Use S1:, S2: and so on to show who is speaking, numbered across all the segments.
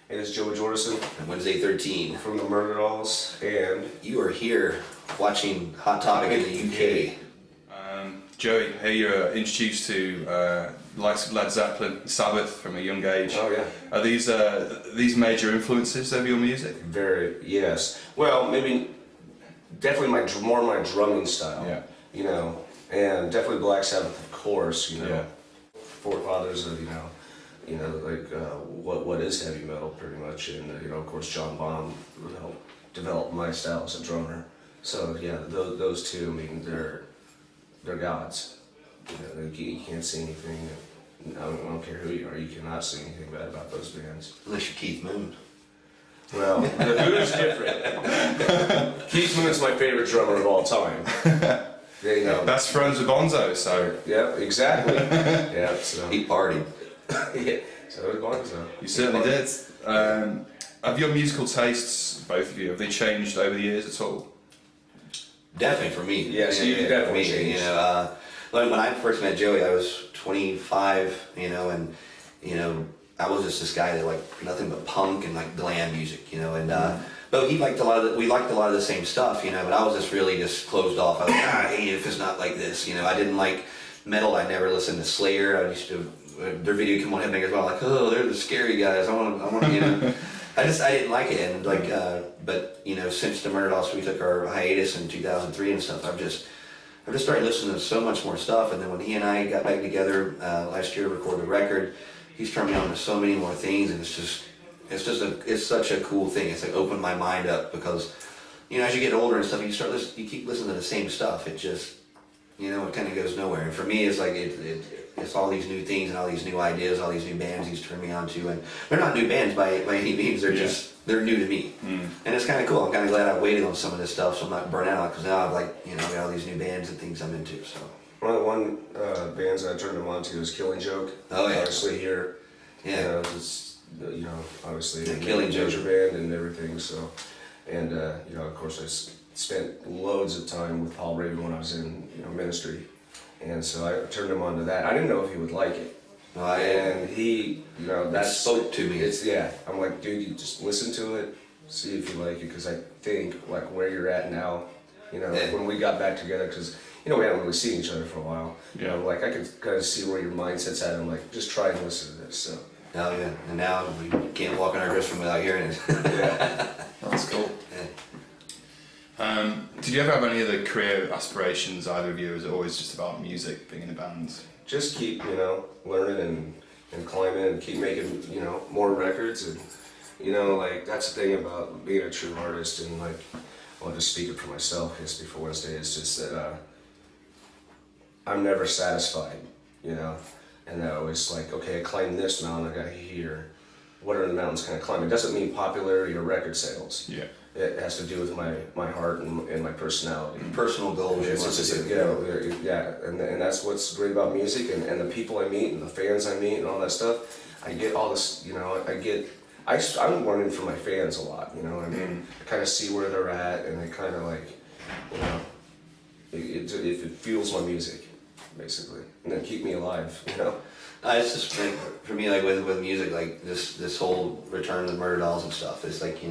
S1: It is Joey Jordison
S2: Wednesday 13.
S1: from the Murderdolls, and
S2: You are here watching Hot Topic in the UK.
S3: Joey, here you're introduced to likes of Led Zeppelin, Sabbath from a young age.
S1: oh yeah,
S3: Are these major influences of your music?
S1: very yes. Well, maybe definitely more my drumming style.
S3: Yeah.
S1: You know, and definitely Black Sabbath, of course. You know,
S3: Yeah.
S1: forefathers of like what is heavy metal, pretty much, and of course John Bonham helped develop my style as a drummer. So yeah, those two. I mean, they're gods. You can't say anything. I don't care who you are. You cannot say anything bad about those bands.
S2: Unless you're Keith Moon.
S1: Well, the Who's different. Keith Moon's my favorite drummer of all time. There you go.
S3: Best friends with Bonzo, so
S1: Yeah, exactly. Yeah, so
S2: He partied.
S1: yeah, so it was Bonzo.
S3: you certainly did. Have your musical tastes, both of you, have they changed over the years at all?
S2: Definitely for me.
S1: Yes, you definitely
S2: for me,
S1: changed.
S2: Like when I first met Joey, I was 25, and I was just this guy that liked nothing but punk and like glam music, and but he liked we liked a lot of the same stuff, but I was just closed off. I was like, I hate it if it's not like this, I didn't like metal. I never listened to Slayer. I used to their video come on Headbangers Ball, like, oh, they're the scary guys. I want I didn't like it, and but since the Murderdolls, we took our hiatus in 2003 and stuff. I've just started listening to so much more stuff, and then when he and I got back together last year, recorded a record, he's turned me on to so many more things, and it's such a cool thing. It's like opened my mind up because, as you get older and stuff, you keep listening to the same stuff. It just, it kind of goes nowhere. And for me, it's like it's all these new things and all these new ideas, all these new bands he's turned me on to, and they're not new bands by any means. They're new to me, and it's kind of cool. I'm kind of glad I waited on some of this stuff so I'm not burnt out, because now I've got all these new bands and things I'm into. So
S1: One bands I turned him on to was Killing Joke.
S2: Oh, yeah.
S1: Obviously here.
S2: yeah,
S1: It's, obviously
S2: Yeah,
S1: a
S2: Killing
S1: major
S2: Joke.
S1: band and everything. So, and of course I spent loads of time with Paul Raven when I was in ministry, and so I turned him on to that. I didn't know if he would like it. And he, that
S2: spoke to me.
S1: I'm like, dude, you just listen to it, see if you like it, because I think like where you're at now, like when we got back together, because we hadn't really seen each other for a while.
S3: Yeah.
S1: Like I could kind of see where your mindset's at. I'm like, just try and listen to this. So
S2: oh yeah, and now we can't walk in our dressing room without hearing it.
S1: yeah,
S3: That's cool.
S2: Yeah.
S3: Did you ever have any other career aspirations, either of you, or is it always just about music, being in a band?
S1: just keep learning and climbing and keep making more records, and like that's the thing about being a true artist. And like, I'll just speak it for myself, just before Wednesday, it's just that I'm never satisfied, and I always like, okay, I climbed this mountain, I got here. What are the mountains kind of climb? It doesn't mean popularity or record sales.
S3: Yeah.
S1: It has to do with my heart and my personality.
S2: Personal goals.
S1: It's just and that's what's great about music, and the people I meet and the fans I meet and all that stuff. I get all this, I'm learning from my fans a lot, I mean, I kind of see where they're at, and they kind of like, it fuels my music, basically, and then keep me alive,
S2: It's just like, for me, like with music, like this whole return to the Murderdolls and stuff. It's like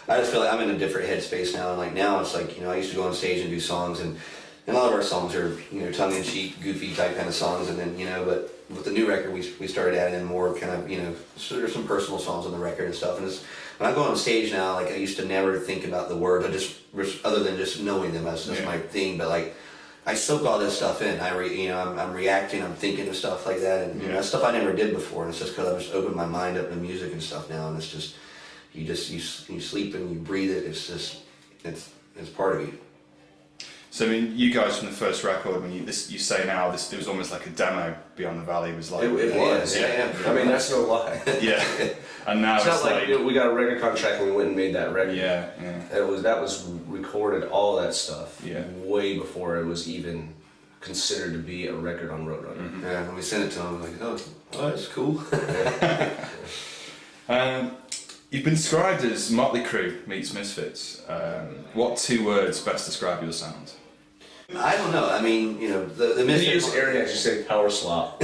S2: I just feel like I'm in a different headspace now. And like now, it's like I used to go on stage and do songs, and a lot of our songs are tongue-in-cheek, goofy type kind of songs. And then but with the new record, we started adding in more kind of so there's some personal songs on the record and stuff. And when I go on stage now, like I used to never think about the words. I just other than just knowing them, that's my thing. But like, I soak all this stuff in. I'm reacting, I'm thinking of stuff like that, and that's stuff I never did before. And it's just because I've just opened my mind up to music and stuff now, and it's just you sleep and you breathe it. It's just it's part of you.
S3: So I mean, you guys from the first record, when you say now it was almost like a demo. Beyond the Valley was like
S1: it was.
S2: Yeah.
S1: I mean, that's no lie.
S3: yeah, and now
S1: It's not like we got a record contract and we went and made that record.
S3: yeah.
S1: That was recorded, all that stuff.
S3: Yeah.
S1: Way before it was even considered to be a record on Roadrunner.
S3: Mm-hmm.
S2: Yeah, when we sent it to him, like, oh, that's cool.
S3: You've been described as Motley Crue meets Misfits. What 2 words best describe your sound?
S2: I don't know. I mean, the
S1: If you
S2: Misfits.
S1: use area, you say power slop.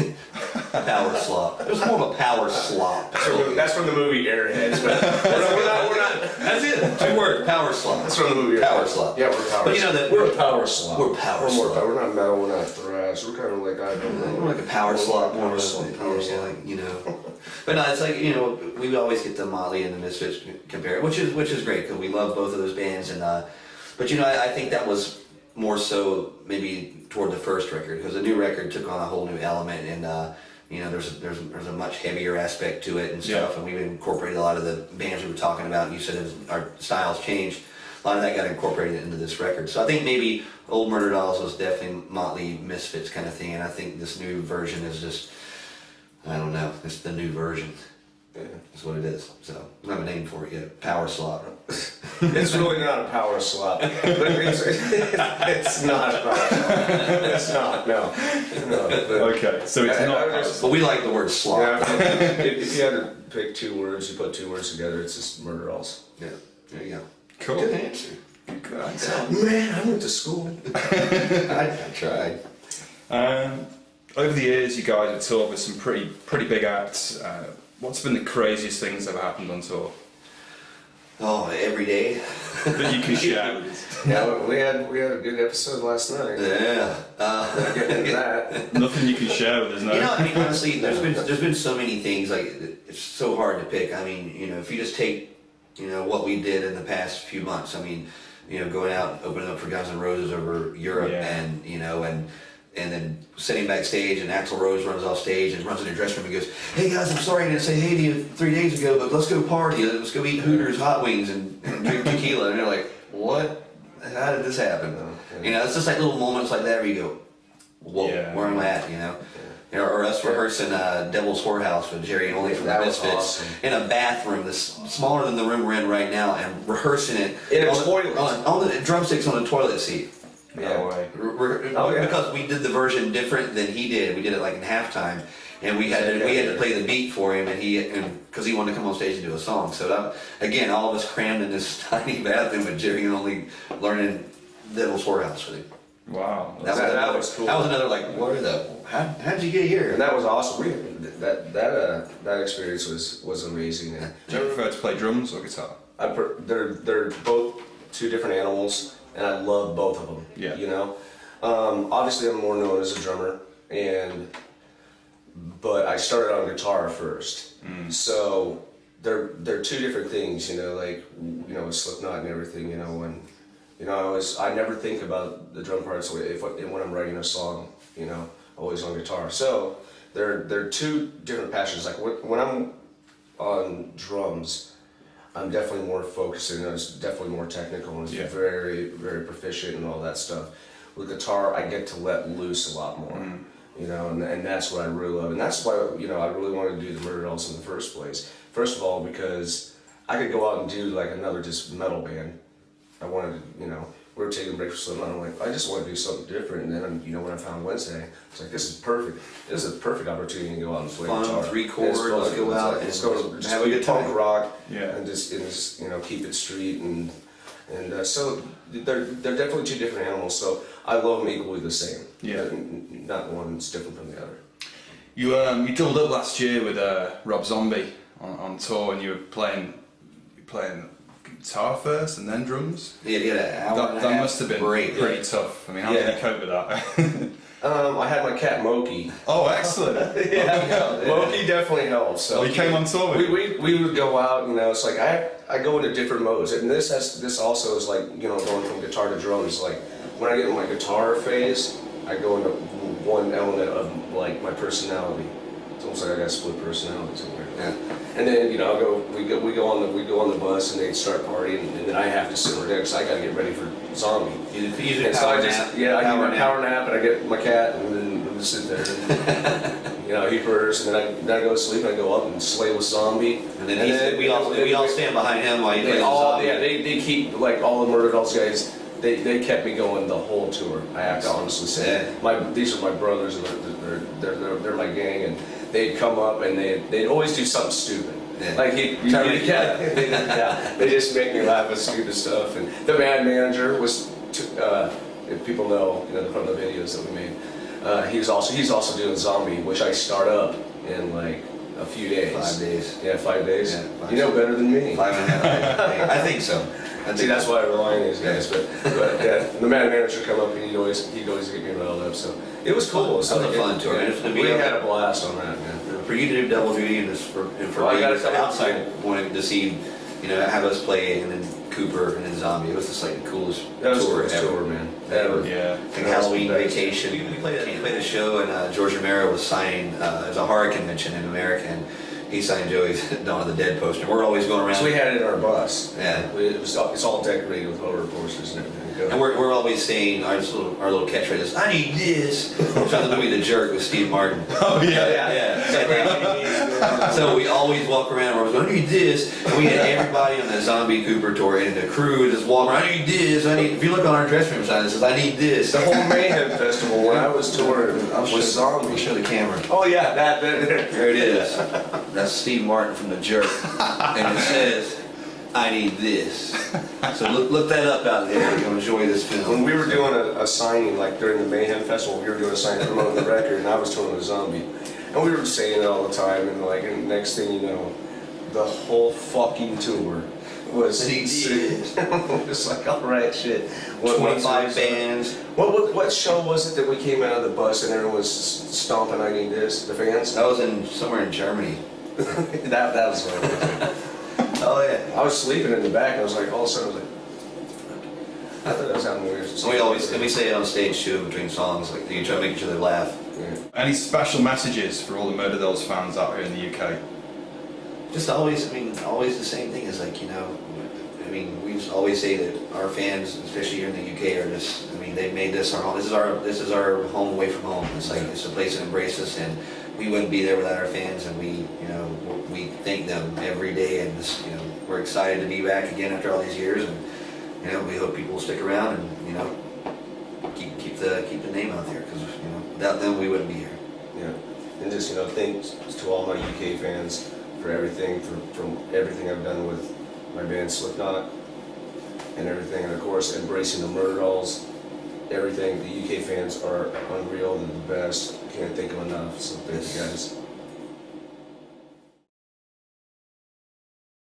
S2: Power slop. It was more of a power slop.
S1: That's from the movie Airheads, but we're not.
S2: That's it. 2 words. Power slop.
S1: That's from the movie
S2: Power
S1: Airheads.
S2: slop.
S1: Yeah, we're power.
S2: But you know that
S1: we're a power slop.
S2: We're power
S1: We're more
S2: slop.
S1: We're not metal. We're not thrash. We're kind of like I don't know.
S2: We're like a power slop. More
S1: Power
S2: of
S1: slop.
S2: a,
S1: Power slop.
S2: like, you know. But no, it's like, you know, we always get the Motley and the Misfits compared, which is great because we love both of those bands. And but you know, I think that was more so maybe toward the first record because the new record took on a whole new element and. You know, there's a much heavier aspect to it and stuff, and we've incorporated a lot of the bands we were talking about. And you said our styles changed. A lot of that got incorporated into this record. So I think maybe old Murderdolls was definitely Motley Misfits kind of thing, and I think this new version is just, I don't know, it's the new version. Yeah, that's what it is. So I don't have a name for it yet. Power slop.
S1: It's really not a power slop. It's not a power slop. It's not. No.
S3: Okay, so it's not.
S2: But we like the word slop.
S1: Yeah, if you had to pick 2 words, you put 2 words together, it's just Murderdolls.
S2: Yeah, there you go.
S3: Cool.
S2: Good answer.
S3: Good answer.
S1: Man, I went to school.
S2: I tried.
S3: Over the years, you guys have toured with some pretty big acts. What's been the craziest things that have happened on tour
S2: Oh, every day.
S3: that you can share with us?
S1: Yeah, we had a good episode last night.
S2: Yeah.
S1: Not getting into that.
S3: Nothing you can share with us, no?
S2: You know, I mean, honestly, there's been so many things. Like, it's so hard to pick. I mean, you know, if you just take, you know, what we did in the past few months. I mean, you know, going out and opening up for Guns N' Roses over Europe, and you know, and then sitting backstage, and Axl Rose runs off stage and runs in the dressing room and goes, "Hey guys, I'm sorry I didn't say hey to you 3 days ago, but let's go party. Let's go eat Hooters hot wings and drink tequila." And they're like, "What? How did this happen?" You know, it's just like little moments like that where you go, "Whoa, where am I at?" You know. You know, or us rehearsing Devil's Whorehouse with Jerry Only from the Misfits
S1: awesome.
S2: in a bathroom that's smaller than the room we're in right now, and rehearsing it
S1: In a
S2: on
S1: toilet.
S2: on the drumsticks on the toilet seat.
S3: No way.
S2: Because we did the version different than he did. We did it like in halftime, and we had to play the beat for him, and because he wanted to come on stage and do a song. So again, all of us crammed in this tiny bathroom with Jerry Only learning Devil's Whorehouse with him.
S3: Wow.
S1: That was cool.
S2: That was another like, how'd you get here?
S1: And that was awesome. That experience was amazing. And
S3: Do you prefer to play drums or guitar?
S1: they're both 2 different animals, and I love both of them.
S3: Yeah.
S1: You know, obviously I'm more known as a drummer, but I started on guitar first. So they're 2 different things. You know, like with Slipknot and everything. You know, and I never think about the drum parts when I'm writing a song. You know, always on guitar. So they're 2 different passions. Like when I'm on drums, I'm definitely more focused and it's definitely more technical and it's very, very proficient and all that stuff. With guitar, I get to let loose a lot more, you know, and that's what I really love. And that's why, I really wanted to do the Murderdolls in the first place. First of all, because I could go out and do like another just metal band. I wanted to, we were taking a break for so long. I'm like, I just want to do something different. And then, when I found Wednesday, it's like, this is perfect. This is a perfect opportunity to go out and play guitar.
S2: 3 chords, let's go out
S1: and go
S2: have a good time.
S1: Punk rock,
S3: Yeah.
S1: and just keep it street and so they're definitely 2 different animals. So I love them equally the same.
S3: Yeah.
S1: Not one that's different from the other.
S3: You doubled up last year with Rob Zombie on tour, and you were playing guitar first and then drums.
S2: Yeah,
S3: That must have been pretty tough. I mean, how did you cope with that?
S1: I had my cat Moki.
S3: Oh, excellent!
S1: Moki definitely helps. So
S3: he came on tour with you?
S1: We would go out, it's like I go into different modes, and this also is like going from guitar to drums. Like when I get in my guitar phase, I go into one element of like my personality. It's almost like I got split personality somewhere.
S2: Yeah.
S1: And then we go on the bus and they start partying, and then I have to simmer down because I got to get ready for Zombie.
S2: You do
S1: And so
S2: power
S1: I
S2: nap.
S1: I get my power nap, and I get my cat, and then I just sit there. And, he purrs, and then I go to sleep, and I go up and slay with Zombie.
S2: And then we all stand behind him while he plays
S1: all,
S2: Zombie.
S1: yeah, they keep like all the Murderdolls guys. They kept me going the whole tour. I have to honestly say, these are my brothers, and they're my gang, and they'd come up and they'd always do something stupid.
S2: Yeah.
S1: Like they just make me laugh with stupid stuff. And the band manager was, if people know, from the videos that we made, he's also doing Zombie, which I start up in like a few days.
S2: 5 days.
S1: Yeah, 5 days.
S2: Yeah, 5
S1: you know better than me.
S2: 5.5. I think so.
S1: See, that's why I rely on these guys. But yeah, the manager come up and he'd always get me riled up. So it was cool.
S2: That was a fun tour.
S1: Yeah, we had a blast on that, man.
S2: For you to do double duty and for
S1: Well, I
S2: me
S1: gotta come
S2: outside wanting to see, have us play and then Cooper and then Zombie. It was just like the coolest
S1: That was the
S2: tour
S1: coolest
S2: ever.
S1: tour, man.
S3: Yeah.
S2: Like Halloween vacation. We played a show and George Romero was signing. It was a horror convention in America, and he signed Joey's Dawn of the Dead poster. And we're always going around.
S1: So we had it in our bus.
S2: Yeah.
S1: It's all decorated with horror posters and everything.
S2: And we're always saying our little catchphrase is, "I need this." From the movie The Jerk with Steve Martin.
S3: Oh
S2: Yeah. So we always walk around. We're always going, "I need this." And we had everybody on the Zombie Cooper tour and the crew just walk around. "I need this. I need." If you look on our dressing room sign, it says, "I need this."
S1: The whole Mayhem Festival when I was touring was
S2: I'll
S1: zombie.
S2: show the camera.
S1: Oh yeah, that.
S2: There it is. That's Steve Martin from The Jerk, and it says, "I need this." So look that up out there. You'll enjoy this film.
S1: When we were doing a signing, like during the Mayhem Festival, we were doing a signing promoting the record, and I was touring with Zombie. And we were saying it all the time, and and next thing you know, the whole fucking tour was it's like, all right, shit.
S2: 25 bands.
S1: What show was it that we came out of the bus and everyone was stomping, "I need this"? The fans?
S2: That was somewhere in Germany.
S1: that was what it was.
S2: Oh yeah.
S1: I was sleeping in the back, and I was like, all of a sudden, I was like, I thought that was how weird.
S2: And we say it on stage too between songs, like you try to make each other laugh.
S1: Yeah.
S3: Any special messages for all the Murderdolls fans out here in the UK?
S2: Just always the same thing is we just always say that our fans, especially here in the UK, are just, they made this our home. This is our home away from home. It's like, it's a place that embraces us, and we wouldn't be there without our fans, and we thank them every day, and just, we're excited to be back again after all these years, and, we hope people will stick around and, keep the name out there, because, without them we wouldn't be here.
S1: Yeah, and just thanks to all my UK fans for everything, from everything I've done with my band Slipknot and everything, and of course embracing the Murderdolls. Everything, the UK fans are unreal, they're the best. Can't thank them enough. So thank you guys.